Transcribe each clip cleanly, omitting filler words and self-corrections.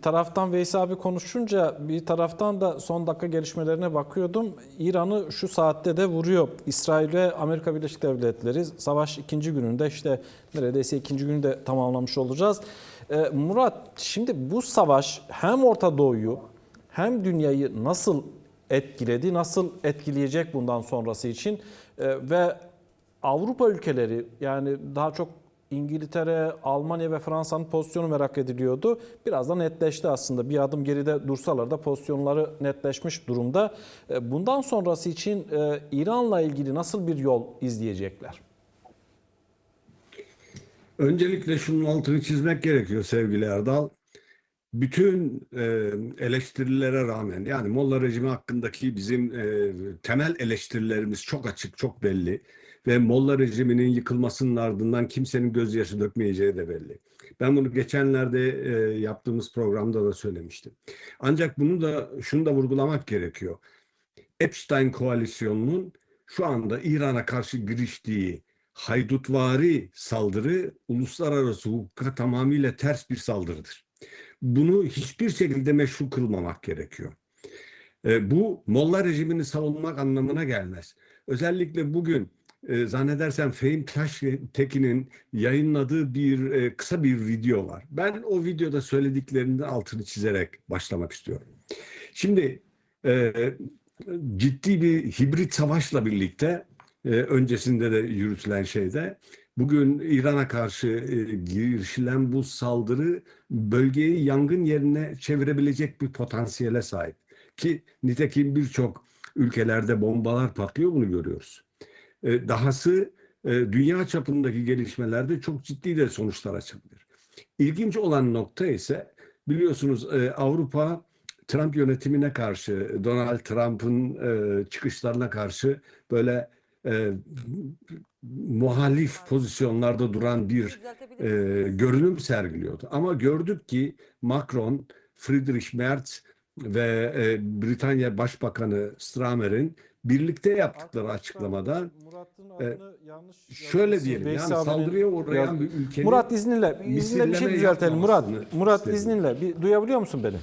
taraftan Veysi abi konuşunca bir taraftan da son dakika gelişmelerine bakıyordum. İran'ı şu saatte de vuruyor. İsrail ve Amerika Birleşik Devletleri savaş ikinci gününde, işte neredeyse ikinci günü de tamamlamış olacağız. Murat, şimdi bu savaş hem Orta Doğu'yu hem dünyayı nasıl etkiledi, nasıl etkileyecek bundan sonrası için ve Avrupa ülkeleri, yani daha çok İngiltere, Almanya ve Fransa'nın pozisyonu merak ediliyordu. Biraz da netleşti aslında. Bir adım geride dursalar da pozisyonları netleşmiş durumda. Bundan sonrası için İran'la ilgili nasıl bir yol izleyecekler? Öncelikle şunun altını çizmek gerekiyor sevgili Erdal. Bütün eleştirilere rağmen, yani Molla rejimi hakkındaki bizim temel eleştirilerimiz çok açık, çok belli. Ve Molla rejiminin yıkılmasının ardından kimsenin gözyaşı dökmeyeceği de belli. Ben bunu geçenlerde yaptığımız programda da söylemiştim. Ancak şunu da vurgulamak gerekiyor. Epstein koalisyonunun şu anda İran'a karşı giriştiği haydutvari saldırı uluslararası hukuka tamamıyla ters bir saldırıdır. Bunu hiçbir şekilde meşru kılmamak gerekiyor. Bu Molla rejimini savunmak anlamına gelmez. Özellikle bugün zannedersem Fehim Taştekin'in yayınladığı kısa bir video var. Ben o videoda söylediklerinin altını çizerek başlamak istiyorum. Şimdi ciddi bir hibrit savaşla birlikte öncesinde de yürütülen şeyde bugün İran'a karşı girişilen bu saldırı bölgeyi yangın yerine çevirebilecek bir potansiyele sahip. Ki nitekim birçok ülkelerde bombalar patlıyor, bunu görüyoruz. Dahası dünya çapındaki gelişmelerde çok ciddi de sonuçlar açabilir. İlginç olan nokta ise biliyorsunuz Avrupa Trump yönetimine karşı, Donald Trump'ın çıkışlarına karşı böyle muhalif pozisyonlarda duran bir görünüm sergiliyordu. Ama gördük ki Macron, Friedrich Merz ve Britanya Başbakanı Starmer'in birlikte yaptıkları açıklamada şöyle diyelim, yani saldırıya uğrayan bir ülkenin Murat izninle bir şey düzeltelim. Murat izninle duyabiliyor musun beni?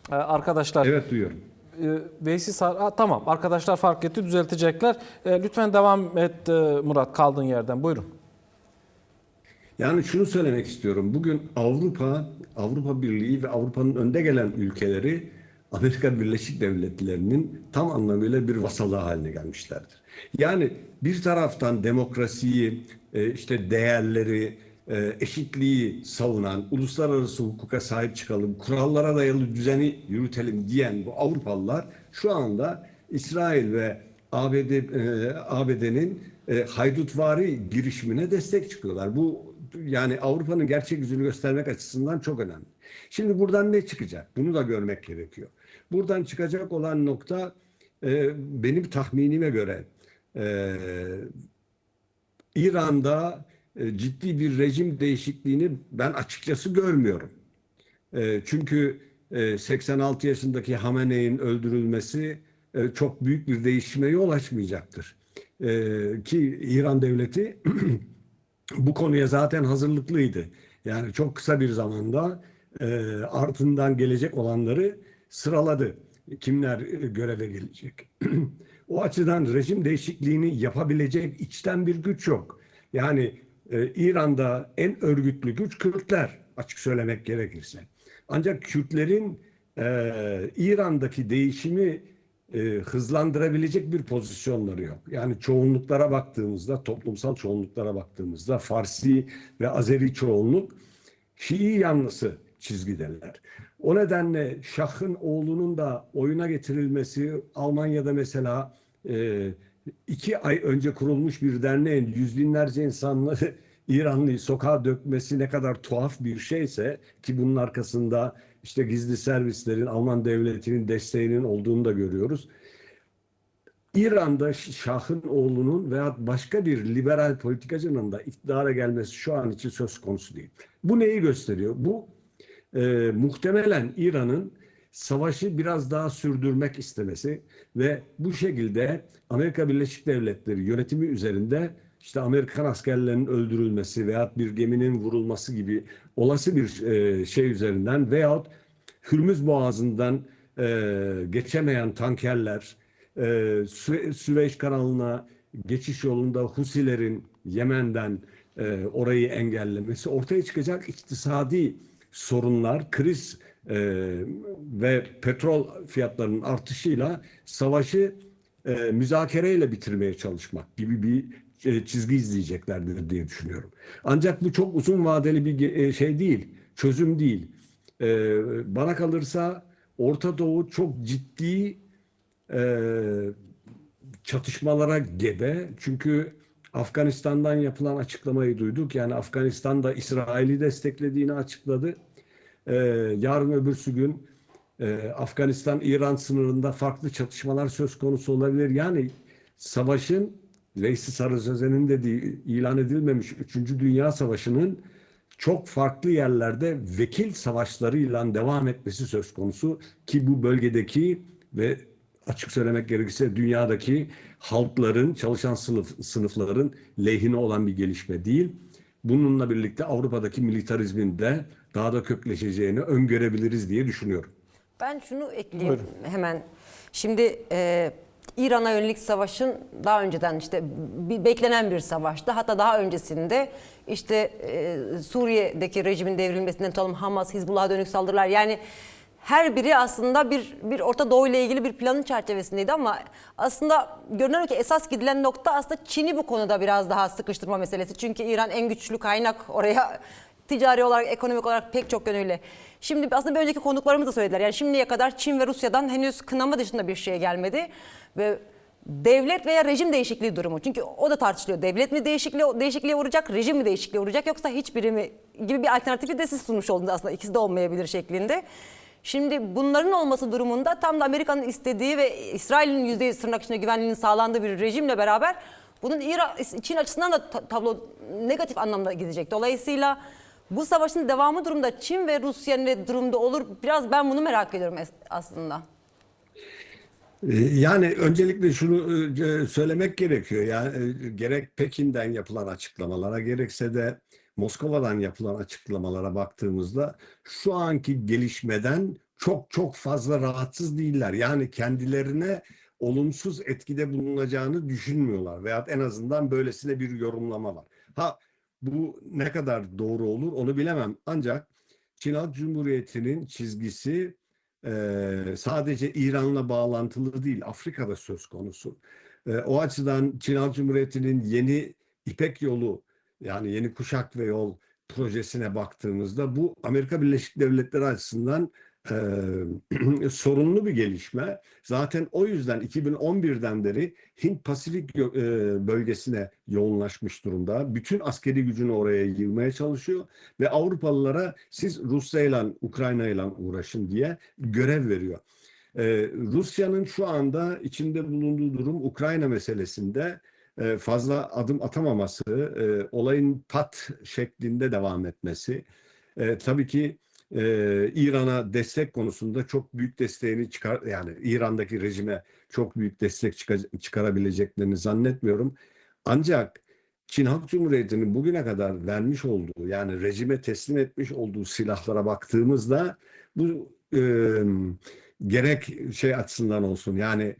Arkadaşlar. Evet, duyuyorum. Tamam, arkadaşlar fark etti, düzeltecekler. Lütfen devam et Murat, kaldığın yerden. Buyurun. Yani şunu söylemek istiyorum. Bugün Avrupa Birliği ve Avrupa'nın önde gelen ülkeleri Amerika Birleşik Devletleri'nin tam anlamıyla bir vasalı haline gelmişlerdir. Yani bir taraftan demokrasiyi, işte değerleri, eşitliği savunan, uluslararası hukuka sahip çıkalım, kurallara dayalı düzeni yürütelim diyen bu Avrupalılar şu anda İsrail ve ABD'nin haydutvari girişimine destek çıkıyorlar. Bu, yani Avrupa'nın gerçek yüzünü göstermek açısından çok önemli. Şimdi buradan ne çıkacak? Bunu da görmek gerekiyor. Buradan çıkacak olan nokta benim tahminime göre İran'da ciddi bir rejim değişikliğini ben açıkçası görmüyorum. Çünkü 86 yaşındaki Hamenei'nin öldürülmesi çok büyük bir değişime yol açmayacaktır. Ki İran devleti bu konuya zaten hazırlıklıydı. Yani çok kısa bir zamanda ardından gelecek olanları sıraladı. Kimler göreve gelecek? O açıdan rejim değişikliğini yapabilecek içten bir güç yok. Yani İran'da en örgütlü güç Kürtler, açık söylemek gerekirse. Ancak Kürtlerin İran'daki değişimi hızlandırabilecek bir pozisyonları yok. Yani çoğunluklara baktığımızda, toplumsal çoğunluklara baktığımızda Farsi ve Azeri çoğunluk Şii yanlısı çizgideler. O nedenle Şah'ın oğlunun da oyuna getirilmesi, Almanya'da mesela 2 ay önce kurulmuş bir derneğin yüz binlerce insanları İranlıyı sokağa dökmesi ne kadar tuhaf bir şeyse, ki bunun arkasında işte gizli servislerin, Alman devletinin desteğinin olduğunu da görüyoruz. İran'da Şah'ın oğlunun veya başka bir liberal politikacının da iktidara gelmesi şu an için söz konusu değil. Bu neyi gösteriyor? Bu muhtemelen İran'ın savaşı biraz daha sürdürmek istemesi ve bu şekilde Amerika Birleşik Devletleri yönetimi üzerinde işte Amerikan askerlerinin öldürülmesi veyahut bir geminin vurulması gibi olası bir şey üzerinden veyahut Hürmüz Boğazı'ndan geçemeyen tankerler, Süveyş kanalına geçiş yolunda Husilerin Yemen'den orayı engellemesi, ortaya çıkacak iktisadi sorunlar, kriz ve petrol fiyatlarının artışıyla savaşı müzakereyle bitirmeye çalışmak gibi bir çizgi izleyeceklerdir diye düşünüyorum. Ancak bu çok uzun vadeli bir şey değil, çözüm değil. Bana kalırsa Orta Doğu çok ciddi çatışmalara gebe. Çünkü Afganistan'dan yapılan açıklamayı duyduk. Yani Afganistan da İsrail'i desteklediğini açıkladı. Yarın öbürsü gün Afganistan-İran sınırında farklı çatışmalar söz konusu olabilir. Yani savaşın Veysi Sarı Sözen'in de ilan edilmemiş 3. Dünya Savaşı'nın çok farklı yerlerde vekil savaşlarıyla devam etmesi söz konusu ki bu bölgedeki ve açık söylemek gerekirse dünyadaki halkların, çalışan sınıfların lehine olan bir gelişme değil. Bununla birlikte Avrupa'daki militarizmin de daha da kökleşeceğini öngörebiliriz diye düşünüyorum. Ben şunu ekleyeyim Buyurun. hemen. Şimdi İran'a yönelik savaşın daha önceden işte beklenen bir savaştı. Hatta daha öncesinde işte Suriye'deki rejimin devrilmesinden tutalım Hamas, Hizbullah'a dönük saldırılar. Yani her biri aslında bir Orta Doğu ile ilgili bir planın çerçevesindeydi ama aslında görünen o ki esas gidilen nokta aslında Çin'i bu konuda biraz daha sıkıştırma meselesi. Çünkü İran en güçlü kaynak oraya ticari olarak, ekonomik olarak pek çok yönüyle. Şimdi aslında bir önceki konuklarımız da söylediler. Yani şimdiye kadar Çin ve Rusya'dan henüz kınama dışında bir şey gelmedi. Ve devlet veya rejim değişikliği durumu. Çünkü o da tartışılıyor. Devlet mi değişikliğe uğrayacak, rejim mi değişikliğe uğrayacak yoksa hiçbiri mi gibi bir alternatifi de siz sunmuş oldunuz aslında. İkisi de olmayabilir şeklinde. Şimdi bunların olması durumunda tam da Amerika'nın istediği ve İsrail'in %100 tırnak içinde güvenliğinin sağlandığı bir rejimle beraber bunun Çin açısından da tablo negatif anlamda gidecek. Dolayısıyla bu savaşın devamı durumda Çin ve Rusya ne durumda olur? Biraz ben bunu merak ediyorum aslında. Yani öncelikle şunu söylemek gerekiyor. Yani gerek Pekin'den yapılan açıklamalara gerekse de Moskova'dan yapılan açıklamalara baktığımızda şu anki gelişmeden çok çok fazla rahatsız değiller. Yani kendilerine olumsuz etkide bulunacağını düşünmüyorlar veyahut en azından böylesine bir yorumlama var. Ha bu ne kadar doğru olur onu bilemem. Ancak Çin Halk Cumhuriyeti'nin çizgisi sadece İran'la bağlantılı değil, Afrika'da söz konusu. O açıdan Çin Halk Cumhuriyeti'nin yeni İpek Yolu yani yeni kuşak ve yol projesine baktığımızda bu Amerika Birleşik Devletleri açısından sorunlu bir gelişme. Zaten o yüzden 2011'den beri Hint-Pasifik bölgesine yoğunlaşmış durumda. Bütün askeri gücünü oraya yığmaya çalışıyor ve Avrupalılara siz Rusya ile Ukrayna ile uğraşın diye görev veriyor. Rusya'nın şu anda içinde bulunduğu durum Ukrayna meselesinde fazla adım atamaması, olayın pat şeklinde devam etmesi. Tabii ki İran'a destek konusunda çok büyük desteğini yani İran'daki rejime çok büyük destek çıkarabileceklerini zannetmiyorum. Ancak Çin Halk Cumhuriyeti'nin bugüne kadar vermiş olduğu yani rejime teslim etmiş olduğu silahlara baktığımızda bu gerek şey açısından olsun yani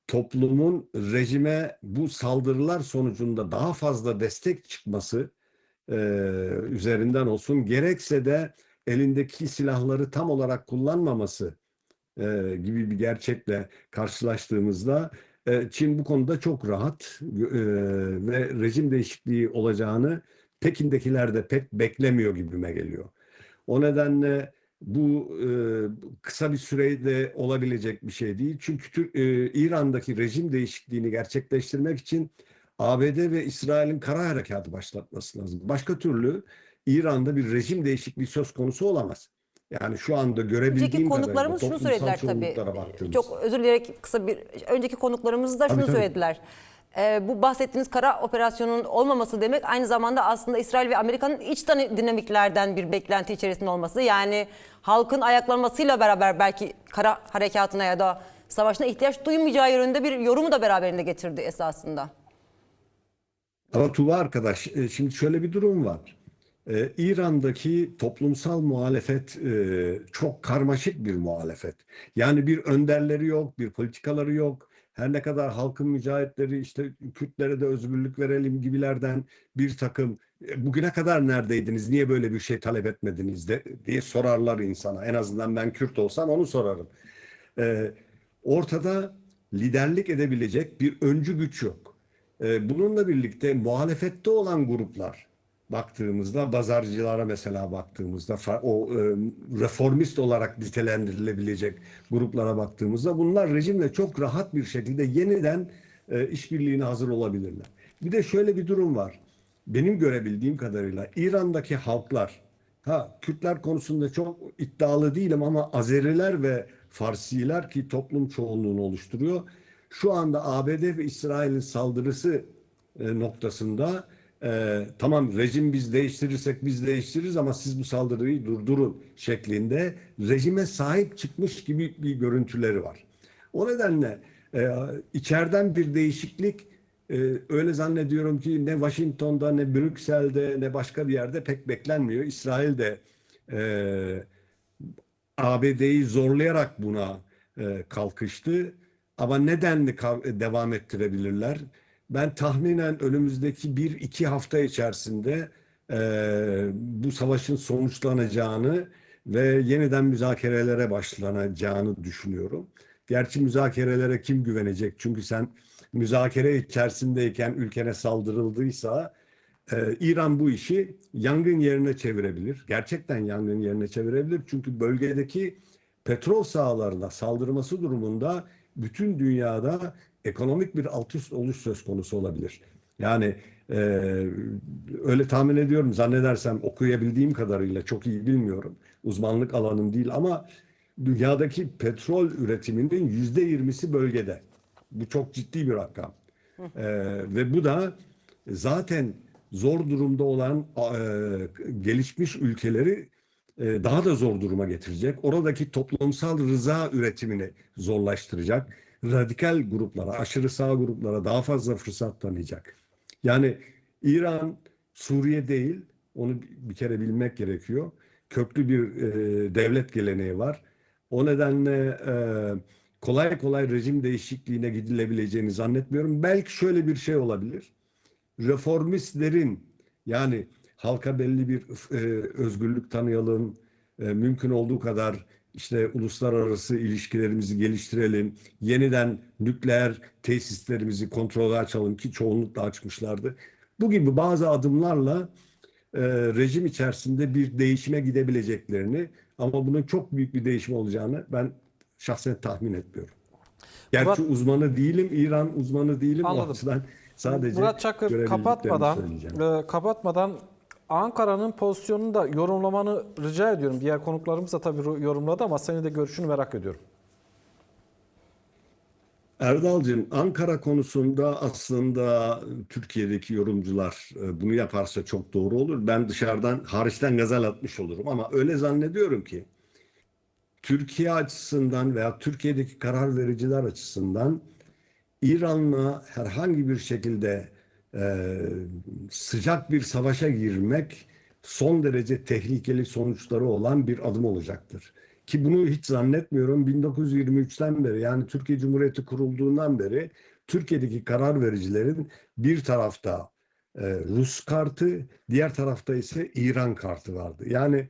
toplumun rejime bu saldırılar sonucunda daha fazla destek çıkması üzerinden olsun gerekse de elindeki silahları tam olarak kullanmaması gibi bir gerçekle karşılaştığımızda Çin bu konuda çok rahat ve rejim değişikliği olacağını Pekin'dekiler de pek beklemiyor gibime geliyor. O nedenle bu kısa bir sürede olabilecek bir şey değil. Çünkü İran'daki rejim değişikliğini gerçekleştirmek için ABD ve İsrail'in kara harekatı başlatması lazım. Başka türlü İran'da bir rejim değişikliği söz konusu olamaz. Yani şu anda Önceki görebildiğim kadarıyla konuklarımız şunu toplumsal söylediler tabii. çoğunluklara baktığımız. Çok özür dileyerek kısa bir önceki konuklarımız da şunu Tabii. söylediler. Bu bahsettiğiniz kara operasyonun olmaması demek aynı zamanda aslında İsrail ve Amerika'nın iç dinamiklerden bir beklenti içerisinde olması. Yani halkın ayaklanmasıyla beraber belki kara harekatına ya da savaşına ihtiyaç duymayacağı yönünde bir yorumu da beraberinde getirdi esasında. Ama Tuğba arkadaş, şimdi şöyle bir durum var. İran'daki toplumsal muhalefet çok karmaşık bir muhalefet. Yani bir önderleri yok, bir politikaları yok. Her ne kadar halkın mücahitleri işte Kürtlere de özgürlük verelim gibilerden bir takım bugüne kadar neredeydiniz, niye böyle bir şey talep etmediniz de, diye sorarlar insana. En azından ben Kürt olsam onu sorarım. E, Ortada liderlik edebilecek bir öncü güç yok. Bununla birlikte muhalefette olan gruplar baktığımızda, Bazarcılara mesela baktığımızda, reformist olarak nitelendirilebilecek gruplara baktığımızda bunlar rejimle çok rahat bir şekilde yeniden işbirliğine hazır olabilirler. Bir de şöyle bir durum var. Benim görebildiğim kadarıyla İran'daki halklar, Kürtler konusunda çok iddialı değilim ama Azeriler ve Farsiler ki toplum çoğunluğunu oluşturuyor. Şu anda ABD ve İsrail'in saldırısı noktasında tamam rejim biz değiştirirsek biz değiştiririz ama siz bu saldırıyı durdurun şeklinde rejime sahip çıkmış gibi bir görüntüleri var. O nedenle içeriden bir değişiklik öyle zannediyorum ki ne Washington'da ne Brüksel'de ne başka bir yerde pek beklenmiyor. İsrail de ABD'yi zorlayarak buna kalkıştı. Ama nedenli devam ettirebilirler? Ben tahminen önümüzdeki 1-2 hafta içerisinde bu savaşın sonuçlanacağını ve yeniden müzakerelere başlanacağını düşünüyorum. Gerçi müzakerelere kim güvenecek? Çünkü sen müzakere içerisindeyken ülkene saldırıldıysa İran bu işi yangın yerine çevirebilir. Gerçekten yangın yerine çevirebilir. Çünkü bölgedeki petrol sahalarına saldırması durumunda bütün dünyada ekonomik bir alt üst oluş söz konusu olabilir. Yani e, öyle tahmin ediyorum. Zannedersem okuyabildiğim kadarıyla çok iyi bilmiyorum. Uzmanlık alanım değil ama dünyadaki petrol üretiminin %20'si bölgede. Bu çok ciddi bir rakam. Ve bu da zaten zor durumda olan gelişmiş ülkeleri daha da zor duruma getirecek. Oradaki toplumsal rıza üretimini zorlaştıracak. Radikal gruplara, aşırı sağ gruplara daha fazla fırsat tanıyacak. Yani İran, Suriye değil, onu bir kere bilmek gerekiyor. Köklü bir devlet geleneği var. O nedenle kolay kolay rejim değişikliğine gidilebileceğini zannetmiyorum. Belki şöyle bir şey olabilir. Reformistlerin yani halka belli bir özgürlük tanıyalım, mümkün olduğu kadar işte uluslararası ilişkilerimizi geliştirelim, yeniden nükleer tesislerimizi kontrole açalım ki çoğunlukla açmışlardı. Bu gibi bazı adımlarla rejim içerisinde bir değişime gidebileceklerini ama bunun çok büyük bir değişim olacağını ben şahsen tahmin etmiyorum. Gerçi uzmanı değilim, İran uzmanı değilim. Anladım. O açıdan sadece Murat Çakır, görebildiklerimi söyleyeceğim. kapatmadan Ankara'nın pozisyonunu da yorumlamanı rica ediyorum. Diğer konuklarımız da tabii yorumladı ama senin de görüşünü merak ediyorum. Erdal'cığım, Ankara konusunda aslında Türkiye'deki yorumcular bunu yaparsa çok doğru olur. Ben dışarıdan, hariçten gazel atmış olurum ama öyle zannediyorum ki Türkiye açısından veya Türkiye'deki karar vericiler açısından İran'la herhangi bir şekilde sıcak bir savaşa girmek son derece tehlikeli sonuçları olan bir adım olacaktır. Ki bunu hiç zannetmiyorum. 1923'ten beri yani Türkiye Cumhuriyeti kurulduğundan beri Türkiye'deki karar vericilerin bir tarafta Rus kartı, diğer tarafta ise İran kartı vardı. Yani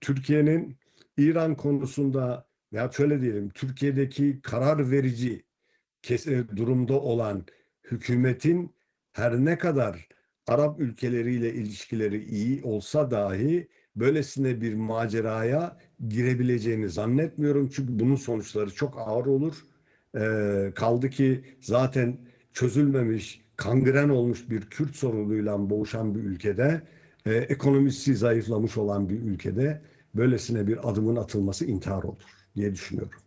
Türkiye'nin İran konusunda veya şöyle diyelim Türkiye'deki karar verici durumda olan hükümetin her ne kadar Arap ülkeleriyle ilişkileri iyi olsa dahi böylesine bir maceraya girebileceğini zannetmiyorum. Çünkü bunun sonuçları çok ağır olur. Kaldı ki zaten çözülmemiş, kangren olmuş bir Kürt sorunuyla boğuşan bir ülkede, ekonomisi zayıflamış olan bir ülkede böylesine bir adımın atılması intihar olur diye düşünüyorum.